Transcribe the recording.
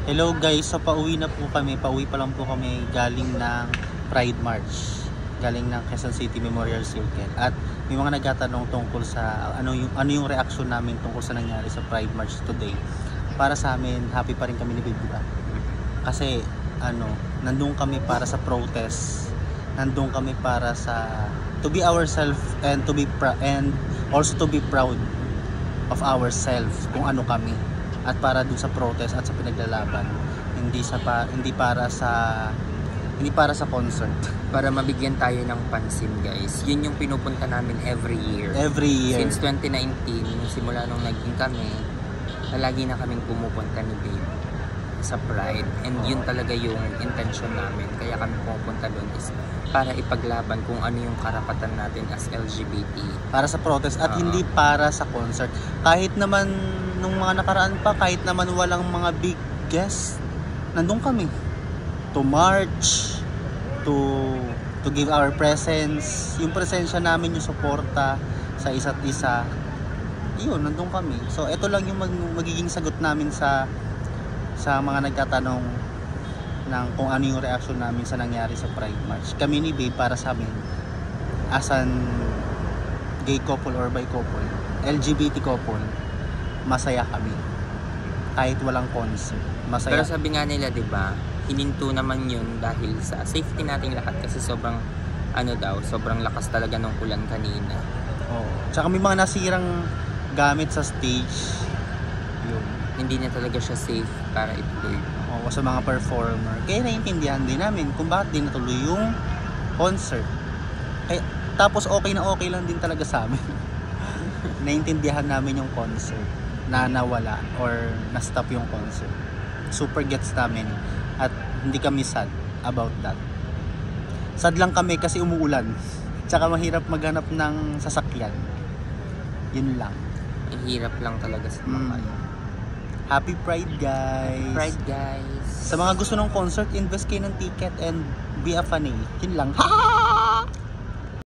Hello guys, so pauwi na po kami. Pauwi pa lang po kami galing ng Pride March. Galing ng Quezon City Memorial Circle. At may mga nagtatanong tungkol sa ano yung reaction namin tungkol sa nangyari sa Pride March today. Para sa amin, happy pa rin kami ni Babe, diba? Kasi nandun kami para sa protest. Nandun kami para sa to be ourselves and also to be proud of ourselves kung ano kami. At para dun sa protest at sa pinaglalaban, hindi para sa concert. Para mabigyan tayo ng pansin, guys. Yun yung pinupunta namin every year. Since 2019, simula nung naging kami, lagi na kaming pumupunta ni Babe sa Pride. And yun talaga yung intention namin. Kaya kami pumupunta doon is para ipaglaban kung ano yung karapatan natin as LGBT. Para sa protest at hindi para sa concert. Kahit naman nung mga nakaraan pa, kahit naman walang mga big guests, nandun kami to march, to give our presence, yung presensya namin, yung suporta sa isa't isa. Yun, nandun kami. So ito lang yung magiging sagot namin sa mga nagtatanong ng kung ano yung reaction namin sa nangyari sa Pride March. Kami ni Babe, para sa amin, as an gay couple or bi couple, LGBT couple, masaya kami. Kahit walang concert, masaya. Pero sabi nga nila, 'di ba? Hininto naman 'yun dahil sa safety nating lahat kasi sobrang sobrang lakas talaga ng ulan kanina. Oo. Tsaka may mga nasirang gamit sa stage. Yun. Hindi na talaga siya safe para ituloy. Oo, sa mga performer. Kaya naiintindihan din namin kung bakit din natuloy yung concert. Tapos okay lang din talaga sa amin. Naiintindihan namin yung concert na nawala or na-stop yung concert. Super gets namin at hindi kami sad about that. Sad lang kami kasi umuulan. Tsaka mahirap maghanap ng sasakyan. Yun lang. Hirap lang talaga sa mga Happy Pride, guys! Pride, guys! Sa mga gusto ng concert, invest kayo ng ticket and be a fanny. Yun lang. Ha!